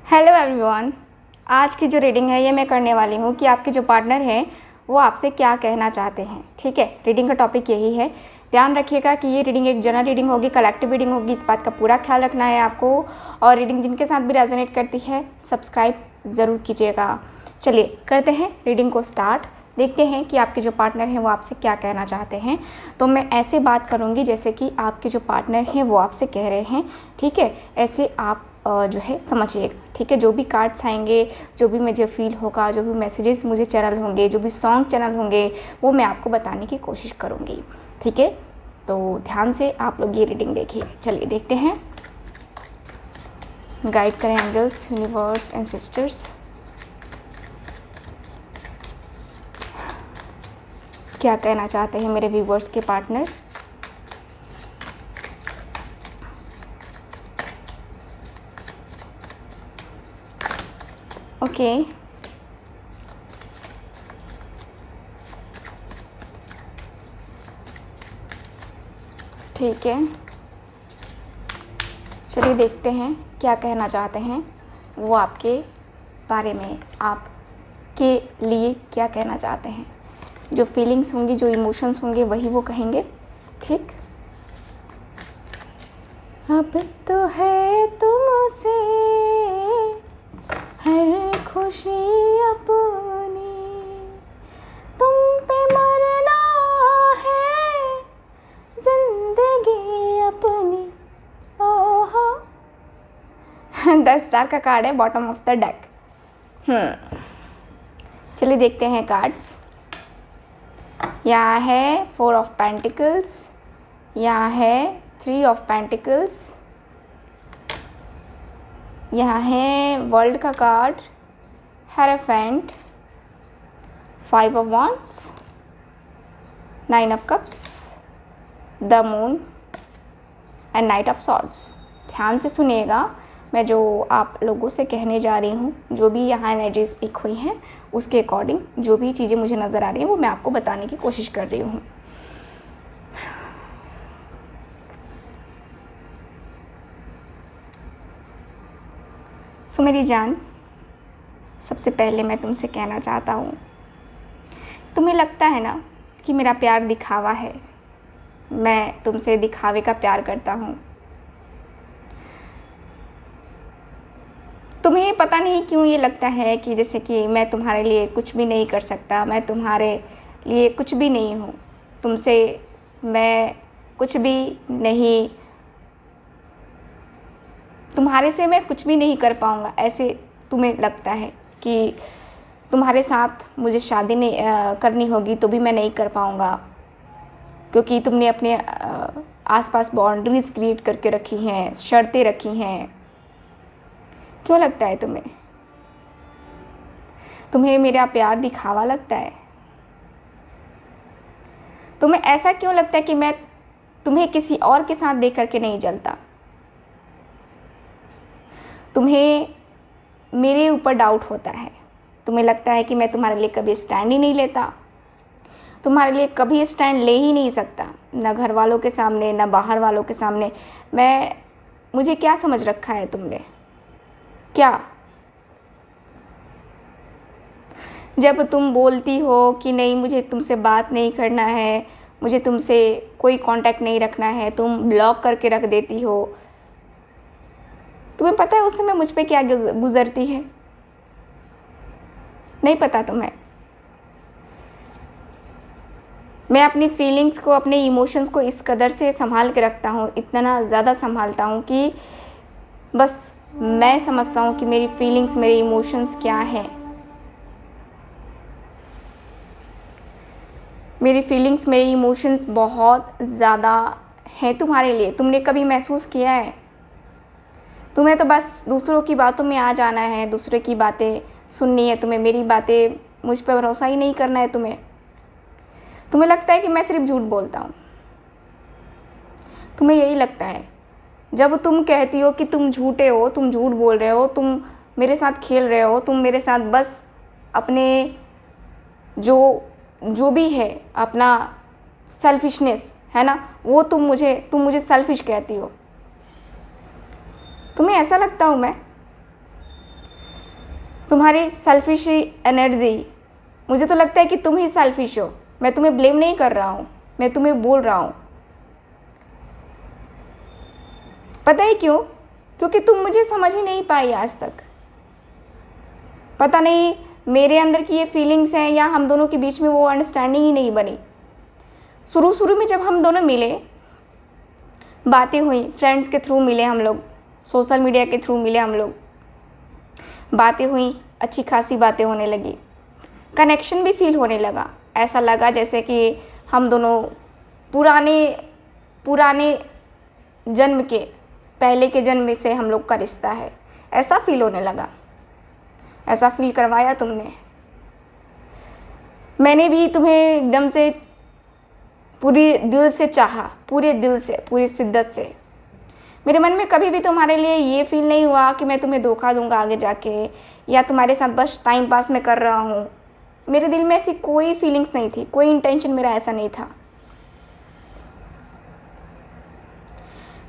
Hello everyone. आज की जो रीडिंग है ये मैं करने वाली हूँ कि आपके जो पार्टनर हैं वो आपसे क्या कहना चाहते हैं। ठीक है, रीडिंग का टॉपिक यही है। ध्यान रखिएगा कि ये रीडिंग एक जनरल रीडिंग होगी, कलेक्टिव रीडिंग होगी, इस बात का पूरा ख्याल रखना है आपको। और रीडिंग जिनके साथ भी रेजोनेट करती है सब्सक्राइब ज़रूर कीजिएगा। चलिए करते हैं रीडिंग को स्टार्ट। देखते हैं कि आपके जो पार्टनर हैं वो आपसे क्या कहना चाहते हैं। तो मैं ऐसे बात करूँगी जैसे कि आपके जो पार्टनर हैं वो आपसे कह रहे हैं। ठीक है, ऐसे आप जो है समझिएगा। ठीक है, जो भी कार्ड्स आएंगे, जो भी मुझे फील होगा, जो भी मैसेजेस मुझे चैनल होंगे, जो भी सॉन्ग चैनल होंगे, वो मैं आपको बताने की कोशिश करूँगी। ठीक है, तो ध्यान से आप लोग ये रीडिंग देखिए। चलिए देखते हैं। गाइड करें एंजल्स, यूनिवर्स एंड सिस्टर्स, क्या कहना चाहते हैं मेरे व्यूवर्स के पार्टनर। ओके, ठीक है, चलिए देखते हैं क्या कहना चाहते हैं वो आपके बारे में, आपके लिए क्या कहना चाहते हैं। जो फीलिंग्स होंगी, जो इमोशंस होंगे वही वो कहेंगे। ठीक, अब तो है तुमसे हर खुशी अपनी, तुम पे मरना है जिंदगी अपनी। ओहो 10 स्टार का कार्ड है बॉटम ऑफ द डेक। चलिए देखते हैं कार्ड्स। यहाँ है 4 ऑफ पेंटिकल्स, यहाँ है 3 ऑफ पेंटिकल्स, यहाँ है वर्ल्ड का card, hierophant, 5 of wands, 9 of cups, the moon and night of swords. ध्यान से सुनिएगा, मैं जो आप लोगों से कहने जा रही हूँ, जो भी यहाँ एनर्जी स्पीक हुई हैं उसके अकॉर्डिंग जो भी चीज़ें मुझे नज़र आ रही हैं वो मैं आपको बताने की कोशिश कर रही हूँ। सो मेरी जान, सबसे पहले मैं तुमसे कहना चाहता हूँ, तुम्हें लगता है ना कि मेरा प्यार दिखावा है, मैं तुमसे दिखावे का प्यार करता हूँ। तुम्हें पता नहीं क्यों ये लगता है कि जैसे कि मैं तुम्हारे लिए कुछ भी नहीं कर सकता, मैं तुम्हारे लिए कुछ भी नहीं हूँ, तुमसे मैं कुछ भी नहीं, तुम्हारे से मैं कुछ भी नहीं कर पाऊँगा। ऐसे तुम्हें लगता है कि तुम्हारे साथ मुझे शादी नहीं करनी होगी तो भी मैं नहीं कर पाऊँगा, क्योंकि तुमने अपने आसपास बाउंड्रीज क्रिएट करके रखी हैं, शर्तें रखी हैं। क्यों लगता है तुम्हें? तुम्हें मेरा प्यार दिखावा लगता है? तुम्हें ऐसा क्यों लगता है कि मैं तुम्हें किसी और के साथ देख करके नहीं जलता? तुम्हें मेरे ऊपर डाउट होता है, तुम्हें लगता है कि मैं तुम्हारे लिए कभी स्टैंड ही नहीं लेता, तुम्हारे लिए कभी स्टैंड ले ही नहीं सकता, ना घर वालों के सामने ना बाहर वालों के सामने। मुझे क्या समझ रखा है तुमने? क्या? जब तुम बोलती हो कि नहीं मुझे तुमसे बात नहीं करना है, मुझे तुमसे कोई कांटेक्ट नहीं रखना है, तुम ब्लॉक करके रख देती हो, तुम्हें पता है उस समय मुझ पे क्या गुजरती है? नहीं पता तुम्हें? मैं अपनी फीलिंग्स को, अपने इमोशंस को इस कदर से संभाल के रखता हूँ, इतना ज़्यादा संभालता हूँ कि बस मैं समझता हूँ कि मेरी फीलिंग्स, मेरे इमोशंस क्या हैं। मेरी फीलिंग्स, मेरे इमोशंस बहुत ज़्यादा हैं तुम्हारे लिए। तुमने कभी महसूस किया है? तुम्हें तो बस दूसरों की बातों में आ जाना है, दूसरों की बातें सुननी है तुम्हें, मेरी बातें, मुझ पर भरोसा ही नहीं करना है तुम्हें। तुम्हें लगता है कि मैं सिर्फ झूठ बोलता हूँ, तुम्हें यही लगता है। जब तुम कहती हो कि तुम झूठे हो, तुम झूठ बोल रहे हो, तुम मेरे साथ खेल रहे हो, तुम मेरे साथ बस अपने जो भी है, अपना सेल्फिशनेस है ना, वो तुम मुझे सेल्फिश कहती हो। तुम्हें ऐसा लगता हूँ मैं? तुम्हारी सेल्फिश एनर्जी, मुझे तो लगता है कि तुम ही सेल्फिश हो। मैं तुम्हें ब्लेम नहीं कर रहा हूँ, मैं तुम्हें बोल रहा हूँ। पता है क्यों? क्योंकि तुम मुझे समझ ही नहीं पाई आज तक। पता नहीं मेरे अंदर की ये फीलिंग्स हैं या हम दोनों के बीच में वो अंडरस्टैंडिंग ही नहीं बनी। शुरू में जब हम दोनों मिले, बातें हुई, फ्रेंड्स के थ्रू मिले हम लोग, सोशल मीडिया के थ्रू मिले हम लोग, बातें हुई, अच्छी खासी बातें होने लगी, कनेक्शन भी फील होने लगा। ऐसा लगा जैसे कि हम दोनों पुराने जन्म के, पहले के जन्म से हम लोग का रिश्ता है, ऐसा फील होने लगा। ऐसा फील करवाया तुमने। मैंने भी तुम्हें एकदम से पूरे दिल से चाहा, पूरे दिल से, पूरी शिद्दत से। मेरे मन में कभी भी तुम्हारे लिए ये फील नहीं हुआ कि मैं तुम्हें धोखा दूंगा आगे जाके, या तुम्हारे साथ बस टाइम पास में कर रहा हूँ। मेरे दिल में ऐसी कोई फीलिंग्स नहीं थी, कोई इंटेंशन मेरा ऐसा नहीं था।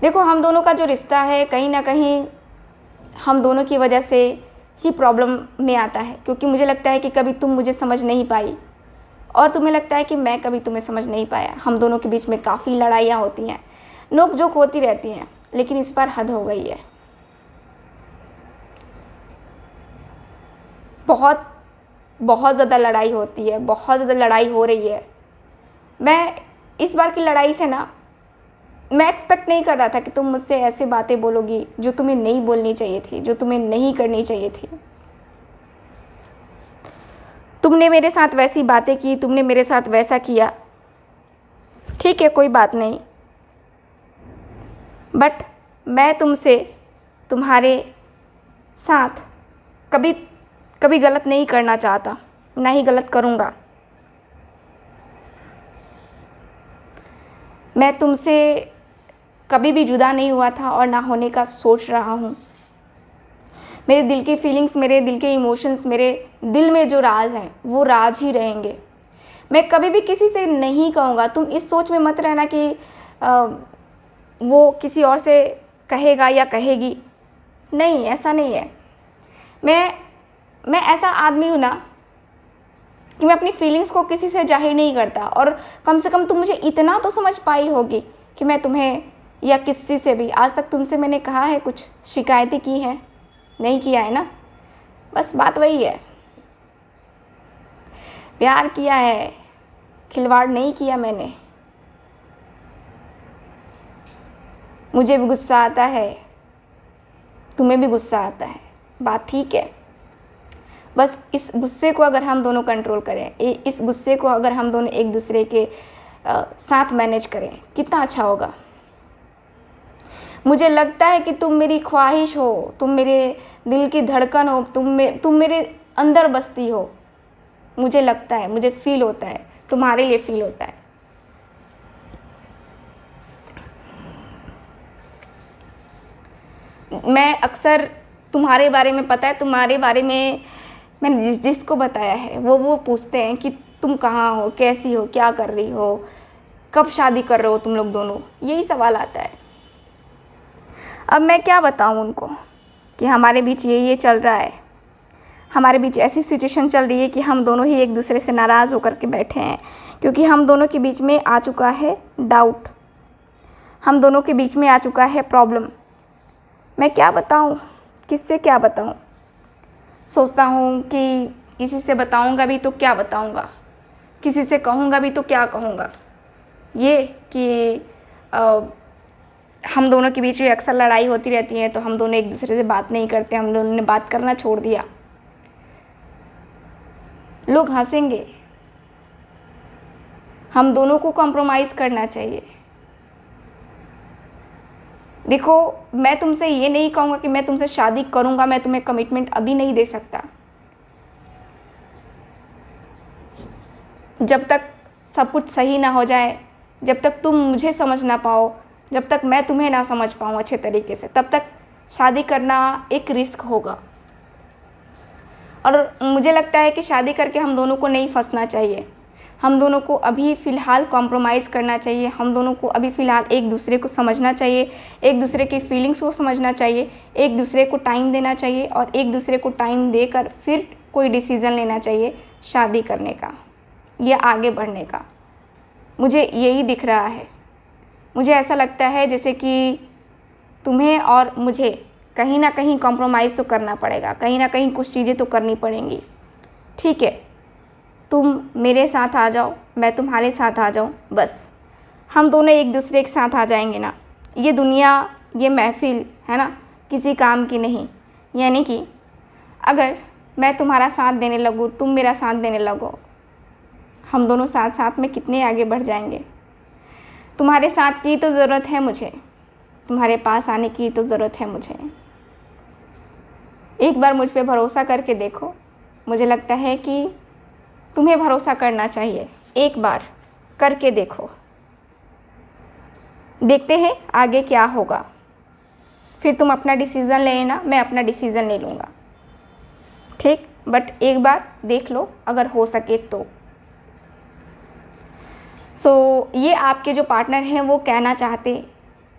देखो, हम दोनों का जो रिश्ता है कहीं ना कहीं हम दोनों की वजह से ही प्रॉब्लम में आता है, क्योंकि मुझे लगता है कि कभी तुम मुझे समझ नहीं पाई और तुम्हें लगता है कि मैं कभी तुम्हें समझ नहीं पाया। हम दोनों के बीच में काफ़ी लड़ाइयाँ होती हैं, नोक झोंक होती रहती हैं, लेकिन इस बार हद हो गई है। बहुत ज़्यादा लड़ाई होती है, बहुत ज़्यादा लड़ाई हो रही है। मैं इस बार की लड़ाई से ना, मैं एक्सपेक्ट नहीं कर रहा था कि तुम मुझसे ऐसे बातें बोलोगी जो तुम्हें नहीं बोलनी चाहिए थी, जो तुम्हें नहीं करनी चाहिए थी। तुमने मेरे साथ वैसी बातें की, तुमने मेरे साथ वैसा किया, ठीक है, कोई बात नहीं, बट मैं तुमसे, तुम्हारे साथ कभी गलत नहीं करना चाहता, ना ही गलत करूँगा। मैं तुमसे कभी भी जुदा नहीं हुआ था और ना होने का सोच रहा हूँ। मेरे दिल की फीलिंग्स, मेरे दिल के इमोशंस, मेरे दिल में जो राज हैं वो राज ही रहेंगे। मैं कभी भी किसी से नहीं कहूँगा। तुम इस सोच में मत रहना कि वो किसी और से कहेगा या कहेगी। नहीं, ऐसा नहीं है। मैं ऐसा आदमी हूँ ना कि मैं अपनी फीलिंग्स को किसी से जाहिर नहीं करता, और कम से कम तुम मुझे इतना तो समझ पाई होगी कि मैं तुम्हें या किसी से भी आज तक तुमसे मैंने कहा है, कुछ शिकायतें की हैं? नहीं किया है ना। बस बात वही है, प्यार किया है, खिलवाड़ नहीं किया मैंने। मुझे भी गुस्सा आता है, तुम्हें भी गुस्सा आता है, बात ठीक है। बस इस गुस्से को अगर हम दोनों कंट्रोल करें, इस गुस्से को अगर हम दोनों एक दूसरे के साथ मैनेज करें, कितना अच्छा होगा। मुझे लगता है कि तुम मेरी ख्वाहिश हो, तुम मेरे दिल की धड़कन हो, तुम मेरे अंदर बसती हो। मुझे लगता है, मुझे फील होता है, तुम्हारे लिए फील होता है। मैं अक्सर तुम्हारे बारे में, पता है तुम्हारे बारे में मैंने जिसको बताया है वो पूछते हैं कि तुम कहाँ हो, कैसी हो, क्या कर रही हो, कब शादी कर रहे हो तुम लोग दोनों, यही सवाल आता है। अब मैं क्या बताऊँ उनको कि हमारे बीच ये चल रहा है, हमारे बीच ऐसी सिचुएशन चल रही है कि हम दोनों ही एक दूसरे से नाराज़ होकर के बैठे हैं, क्योंकि हम दोनों के बीच में आ चुका है डाउट, हम दोनों के बीच में आ चुका है प्रॉब्लम। मैं क्या बताऊँ, किससे क्या बताऊँ? सोचता हूँ कि किसी से बताऊँगा भी तो क्या बताऊँगा, किसी से कहूँगा भी तो क्या कहूँगा। ये कि हम दोनों के बीच में अक्सर लड़ाई होती रहती है, तो हम दोनों एक दूसरे से बात नहीं करते, हम दोनों ने बात करना छोड़ दिया। लोग हंसेंगे, हम दोनों को कॉम्प्रोमाइज़ करना चाहिए। देखो, मैं तुमसे ये नहीं कहूँगा कि मैं तुमसे शादी करूँगा, मैं तुम्हें कमिटमेंट अभी नहीं दे सकता। जब तक सब कुछ सही ना हो जाए, जब तक तुम मुझे समझ ना पाओ, जब तक मैं तुम्हें ना समझ पाऊँ अच्छे तरीके से, तब तक शादी करना एक रिस्क होगा। और मुझे लगता है कि शादी करके हम दोनों को नहीं फंसना चाहिए। हम दोनों को अभी फ़िलहाल कॉम्प्रोमाइज़ करना चाहिए, हम दोनों को अभी फ़िलहाल एक दूसरे को समझना चाहिए, एक दूसरे की फीलिंग्स को समझना चाहिए, एक दूसरे को टाइम देना चाहिए और एक दूसरे को टाइम देकर फिर कोई डिसीज़न लेना चाहिए शादी करने का या आगे बढ़ने का। मुझे यही दिख रहा है। मुझे ऐसा लगता है जैसे कि तुम्हें और मुझे कहीं ना कहीं कॉम्प्रोमाइज़ तो करना पड़ेगा, कहीं ना कहीं कुछ चीज़ें तो करनी पड़ेंगी। ठीक है, तुम मेरे साथ आ जाओ, मैं तुम्हारे साथ आ जाऊँ, बस हम दोनों एक दूसरे के साथ आ जाएंगे ना। ये दुनिया, ये महफिल है ना, किसी काम की नहीं। यानी कि अगर मैं तुम्हारा साथ देने लगूँ, तुम मेरा साथ देने लगो, हम दोनों साथ साथ में कितने आगे बढ़ जाएंगे। तुम्हारे साथ की तो ज़रूरत है मुझे, तुम्हारे पास आने की तो ज़रूरत है मुझे। एक बार मुझ पे भरोसा करके देखो। मुझे लगता है कि तुम्हें भरोसा करना चाहिए, एक बार करके देखो। देखते हैं आगे क्या होगा, फिर तुम अपना डिसीज़न ले लेना, मैं अपना डिसीज़न ले लूँगा। ठीक, बट एक बार देख लो अगर हो सके तो। ये आपके जो पार्टनर हैं वो कहना चाहते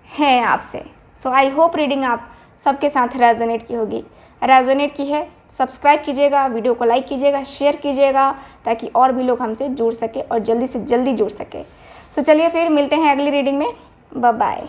हैं आपसे। आई होप रीडिंग आप सबके साथ रेजोनेट की होगी। रेजोनेट की है, सब्सक्राइब कीजिएगा, वीडियो को लाइक कीजिएगा, शेयर कीजिएगा, ताकि और भी लोग हमसे जुड़ सके और जल्दी से जल्दी जुड़ सके। चलिए फिर मिलते हैं अगली रीडिंग में। Bye bye.